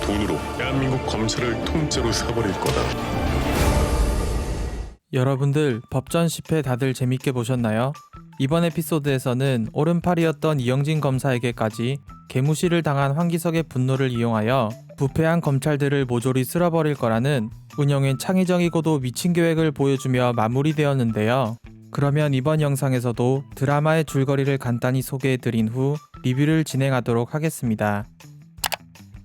돈으로 대한민국 검찰을 통째로 사버릴 거다. 여러분들 법전 10회 다들 재밌게 보셨나요? 이번 에피소드에서는 오른팔이었던 이영진 검사에게까지 개무시를 당한 황기석의 분노를 이용하여 부패한 검찰들을 모조리 쓸어버릴 거라는 운영의 창의적이고도 미친 계획을 보여주며 마무리되었는데요. 그러면 이번 영상에서도 드라마의 줄거리를 간단히 소개해드린 후 리뷰를 진행하도록 하겠습니다.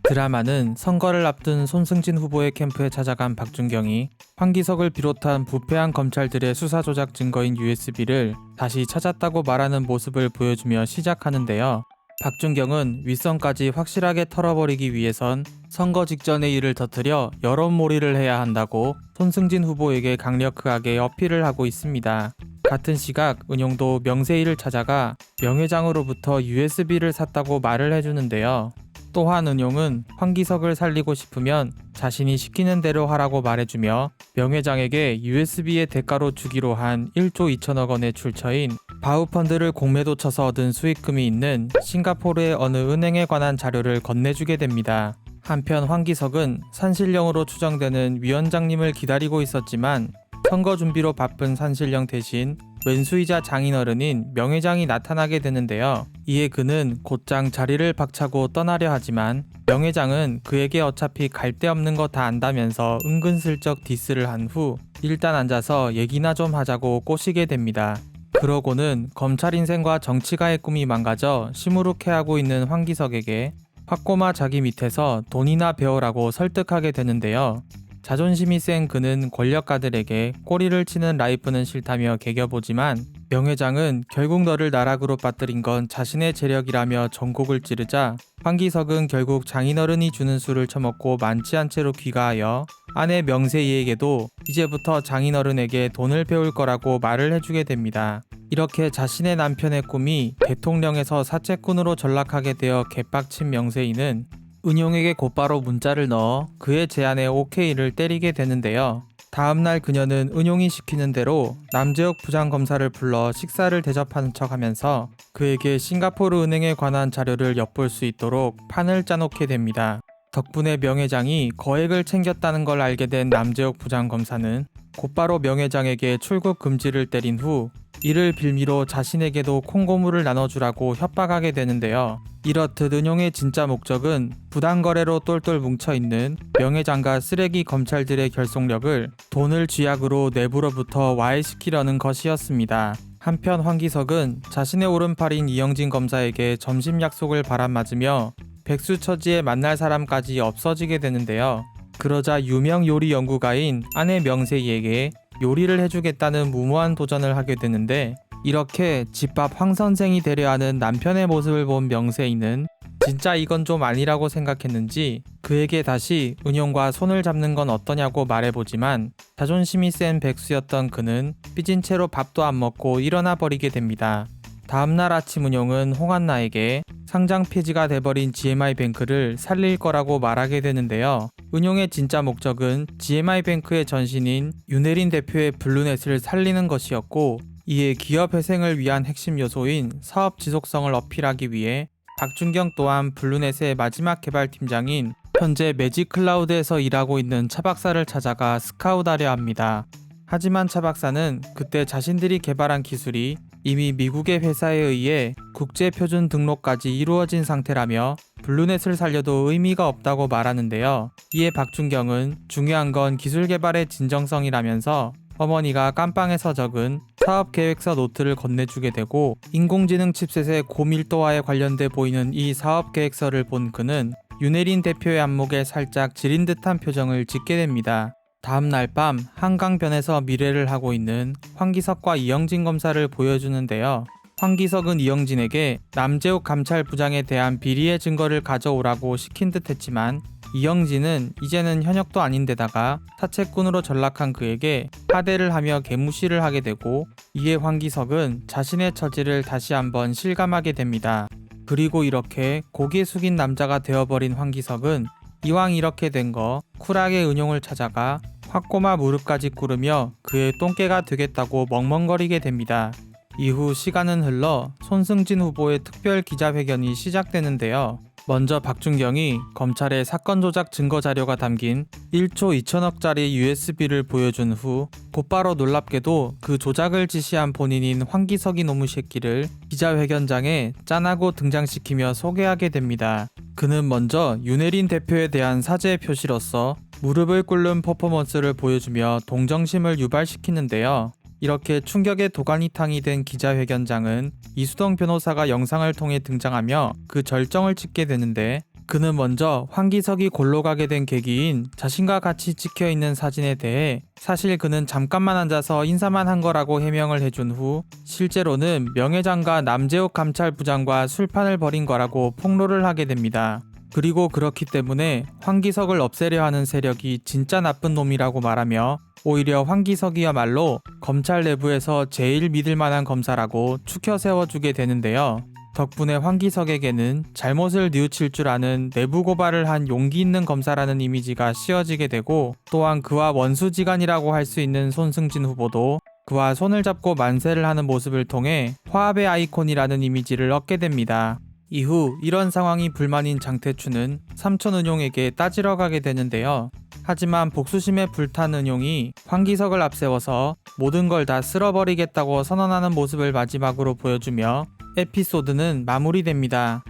드라마는 선거를 앞둔 손승진 후보의 캠프에 찾아간 박준경이 황기석을 비롯한 부패한 검찰들의 수사 조작 증거인 USB를 다시 찾았다고 말하는 모습을 보여주며 시작하는데요. 박준경은 윗선까지 확실하게 털어버리기 위해선 선거 직전의 일을 터뜨려 여론몰이를 해야 한다고 손승진 후보에게 강력하게 어필을 하고 있습니다. 같은 시각 은용도 명세희를 찾아가 명 회장으로부터 USB를 샀다고 말을 해주는데요. 또한 은용은 황기석을 살리고 싶으면 자신이 시키는 대로 하라고 말해주며 명 회장에게 USB의 대가로 주기로 한 1조 2천억 원의 출처인 바우펀드를 공매도 쳐서 얻은 수익금이 있는 싱가포르의 어느 은행에 관한 자료를 건네주게 됩니다. 한편 황기석은 산신령으로 추정되는 위원장님을 기다리고 있었지만 선거 준비로 바쁜 산신령 대신 왼수이자 장인어른인 명 회장이 나타나게 되는데요. 이에 그는 곧장 자리를 박차고 떠나려 하지만 명 회장은 그에게 어차피 갈 데 없는 거 다 안다면서 은근슬쩍 디스를 한 후 일단 앉아서 얘기나 좀 하자고 꼬시게 됩니다. 그러고는 검찰 인생과 정치가의 꿈이 망가져 시무룩해하고 있는 황기석에게 확고마 자기 밑에서 돈이나 배우라고 설득하게 되는데요. 자존심이 센 그는 권력가들에게 꼬리를 치는 라이프는 싫다며 개겨보지만 명 회장은 결국 너를 나락으로 빠뜨린 건 자신의 재력이라며 전곡을 찌르자 황기석은 결국 장인어른이 주는 술을 처먹고 만취한 채로 귀가하여 아내 명세희에게도 이제부터 장인어른에게 돈을 배울 거라고 말을 해주게 됩니다. 이렇게 자신의 남편의 꿈이 대통령에서 사채꾼으로 전락하게 되어 개빡친 명세희는 은용에게 곧바로 문자를 넣어 그의 제안에 오케이를 때리게 되는데요. 다음날 그녀는 은용이 시키는 대로 남재욱 부장검사를 불러 식사를 대접하는 척하면서 그에게 싱가포르 은행에 관한 자료를 엿볼 수 있도록 판을 짜놓게 됩니다. 덕분에 명 회장이 거액을 챙겼다는 걸 알게 된 남재욱 부장검사는 곧바로 명 회장에게 출국 금지를 때린 후 이를 빌미로 자신에게도 콩고물을 나눠주라고 협박하게 되는데요. 이렇듯 은용의 진짜 목적은 부당거래로 똘똘 뭉쳐있는 명 회장과 쓰레기 검찰들의 결속력을 돈을 쥐약으로 내부로부터 와해시키려는 것이었습니다. 한편 황기석은 자신의 오른팔인 이영진 검사에게 점심 약속을 바람맞으며 백수처지에 만날 사람까지 없어지게 되는데요. 그러자 유명 요리 연구가인 아내 명세희에게 요리를 해주겠다는 무모한 도전을 하게 되는데 이렇게 집밥 황 선생이 되려 하는 남편의 모습을 본 명세희는 진짜 이건 좀 아니라고 생각했는지 그에게 다시 은용과 손을 잡는 건 어떠냐고 말해보지만 자존심이 센 백수였던 그는 삐진 채로 밥도 안 먹고 일어나 버리게 됩니다. 다음날 아침 은용은 홍한나에게 상장 폐지가 돼버린 GMI뱅크를 살릴 거라고 말하게 되는데요. 은용의 진짜 목적은 GMI뱅크의 전신인 윤혜린 대표의 블루넷을 살리는 것이었고 이에 기업 회생을 위한 핵심 요소인 사업 지속성을 어필하기 위해 박준경 또한 블루넷의 마지막 개발팀장인 현재 매직클라우드에서 일하고 있는 차 박사를 찾아가 스카우트하려 합니다. 하지만 차 박사는 그때 자신들이 개발한 기술이 이미 미국의 회사에 의해 국제표준 등록까지 이루어진 상태라며 블루넷을 살려도 의미가 없다고 말하는데요. 이에 박준경은 중요한 건 기술 개발의 진정성이라면서 어머니가 깜빵에서 적은 사업계획서 노트를 건네주게 되고 인공지능 칩셋의 고밀도화에 관련돼 보이는 이 사업계획서를 본 그는 윤혜린 대표의 안목에 살짝 지린 듯한 표정을 짓게 됩니다. 다음날 밤 한강변에서 미래를 하고 있는 황기석과 이영진 검사를 보여주는데요. 황기석은 이영진에게 남재욱 감찰부장에 대한 비리의 증거를 가져오라고 시킨 듯 했지만 이영진은 이제는 현역도 아닌데다가 사채꾼으로 전락한 그에게 하대를 하며 개무시를 하게 되고 이에 황기석은 자신의 처지를 다시 한번 실감하게 됩니다. 그리고 이렇게 고개 숙인 남자가 되어버린 황기석은 이왕 이렇게 된 거 쿨하게 은용을 찾아가 확고마 무릎까지 꿇으며 그의 똥개가 되겠다고 멍멍거리게 됩니다. 이후 시간은 흘러 손승진 후보의 특별 기자회견이 시작되는데요. 먼저 박준경이 검찰에 사건 조작 증거 자료가 담긴 1조 2천억짜리 USB를 보여준 후 곧바로 놀랍게도 그 조작을 지시한 본인인 황기석이 놈의 새끼를 기자회견장에 짠하고 등장시키며 소개하게 됩니다. 그는 먼저 윤혜린 대표에 대한 사죄의 표시로서 무릎을 꿇는 퍼포먼스를 보여주며 동정심을 유발시키는데요. 이렇게 충격의 도가니탕이 된 기자회견장은 이수동 변호사가 영상을 통해 등장하며 그 절정을 찍게 되는데, 그는 먼저 황기석이 골로 가게 된 계기인 자신과 같이 찍혀있는 사진에 대해 사실 그는 잠깐만 앉아서 인사만 한 거라고 해명을 해준 후 실제로는 명예장과 남재욱 감찰부장과 술판을 벌인 거라고 폭로를 하게 됩니다. 그리고 그렇기 때문에 황기석을 없애려 하는 세력이 진짜 나쁜 놈이라고 말하며 오히려 황기석이야말로 검찰 내부에서 제일 믿을 만한 검사라고 추켜 세워주게 되는데요. 덕분에 황기석에게는 잘못을 뉘우칠 줄 아는 내부 고발을 한 용기 있는 검사라는 이미지가 씌워지게 되고, 또한 그와 원수지간이라고 할 수 있는 손승진 후보도 그와 손을 잡고 만세를 하는 모습을 통해 화합의 아이콘이라는 이미지를 얻게 됩니다. 이후 이런 상황이 불만인 장태춘은 삼촌 은용에게 따지러 가게 되는데요. 하지만 복수심에 불탄 은용이 황기석을 앞세워서 모든 걸 다 쓸어버리겠다고 선언하는 모습을 마지막으로 보여주며 에피소드는 마무리됩니다.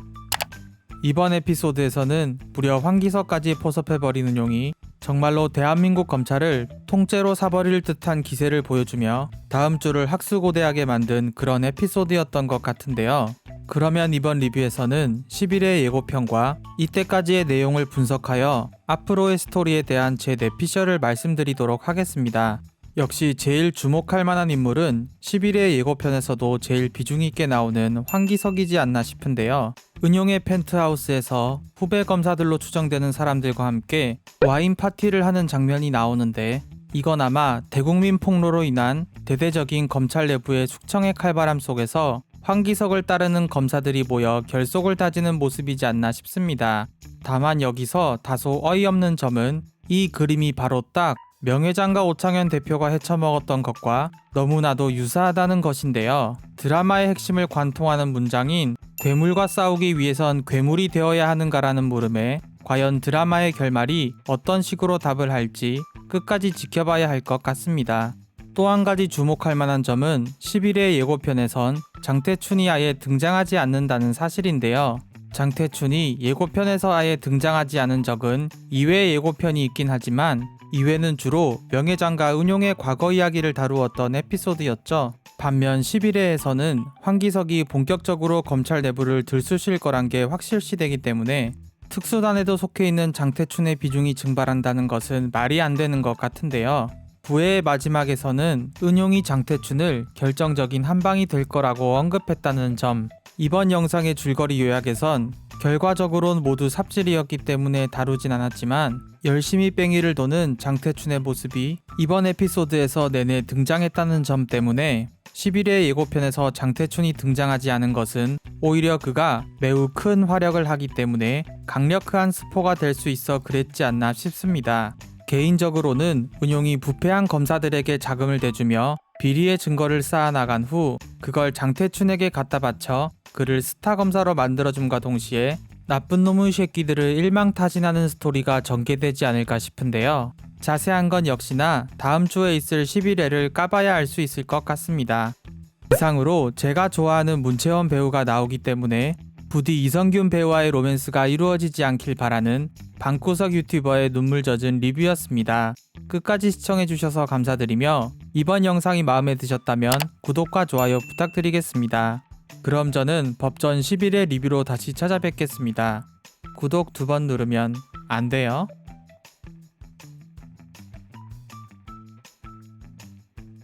이번 에피소드에서는 무려 황기석까지 포섭해버린 은용이 정말로 대한민국 검찰을 통째로 사버릴 듯한 기세를 보여주며 다음 주를 학수고대하게 만든 그런 에피소드였던 것 같은데요. 그러면 이번 리뷰에서는 11회 예고편과 이때까지의 내용을 분석하여 앞으로의 스토리에 대한 제 내피셜을 말씀드리도록 하겠습니다. 역시 제일 주목할 만한 인물은 11회 예고편에서도 제일 비중 있게 나오는 황기석이지 않나 싶은데요. 은용의 펜트하우스에서 후배 검사들로 추정되는 사람들과 함께 와인 파티를 하는 장면이 나오는데, 이건 아마 대국민 폭로로 인한 대대적인 검찰 내부의 숙청의 칼바람 속에서 황기석을 따르는 검사들이 모여 결속을 다지는 모습이지 않나 싶습니다. 다만 여기서 다소 어이없는 점은 이 그림이 바로 딱 명예장과 오창현 대표가 헤쳐먹었던 것과 너무나도 유사하다는 것인데요. 드라마의 핵심을 관통하는 문장인 괴물과 싸우기 위해선 괴물이 되어야 하는가라는 물음에 과연 드라마의 결말이 어떤 식으로 답을 할지 끝까지 지켜봐야 할 것 같습니다. 또 한 가지 주목할 만한 점은 11회 예고편에선 장태춘이 아예 등장하지 않는다는 사실인데요. 장태춘이 예고편에서 아예 등장하지 않은 적은 2회 예고편이 있긴 하지만 2회는 주로 명예장과 은용의 과거 이야기를 다루었던 에피소드였죠. 반면 11회에서는 황기석이 본격적으로 검찰 내부를 들쑤실 거란 게 확실시되기 때문에 특수단에도 속해 있는 장태춘의 비중이 증발한다는 것은 말이 안 되는 것 같은데요. 9회의 마지막에서는 은용이 장태춘을 결정적인 한방이 될 거라고 언급했다는 점, 이번 영상의 줄거리 요약에선 결과적으론 모두 삽질이었기 때문에 다루진 않았지만 열심히 뺑이를 도는 장태춘의 모습이 이번 에피소드에서 내내 등장했다는 점 때문에 11회 예고편에서 장태춘이 등장하지 않은 것은 오히려 그가 매우 큰 활약을 하기 때문에 강력한 스포가 될 수 있어 그랬지 않나 싶습니다. 개인적으로는 은용이 부패한 검사들에게 자금을 대주며 비리의 증거를 쌓아나간 후 그걸 장태춘에게 갖다 바쳐 그를 스타 검사로 만들어줌과 동시에 나쁜 놈의 새끼들을 일망타진하는 스토리가 전개되지 않을까 싶은데요. 자세한 건 역시나 다음 주에 있을 11회를 까봐야 알 수 있을 것 같습니다. 이상으로 제가 좋아하는 문채원 배우가 나오기 때문에 부디 이성균 배우와의 로맨스가 이루어지지 않길 바라는 방구석 유튜버의 눈물 젖은 리뷰였습니다. 끝까지 시청해주셔서 감사드리며 이번 영상이 마음에 드셨다면 구독과 좋아요 부탁드리겠습니다. 그럼 저는 법전 11회 리뷰로 다시 찾아뵙겠습니다. 구독 2번 누르면 안 돼요?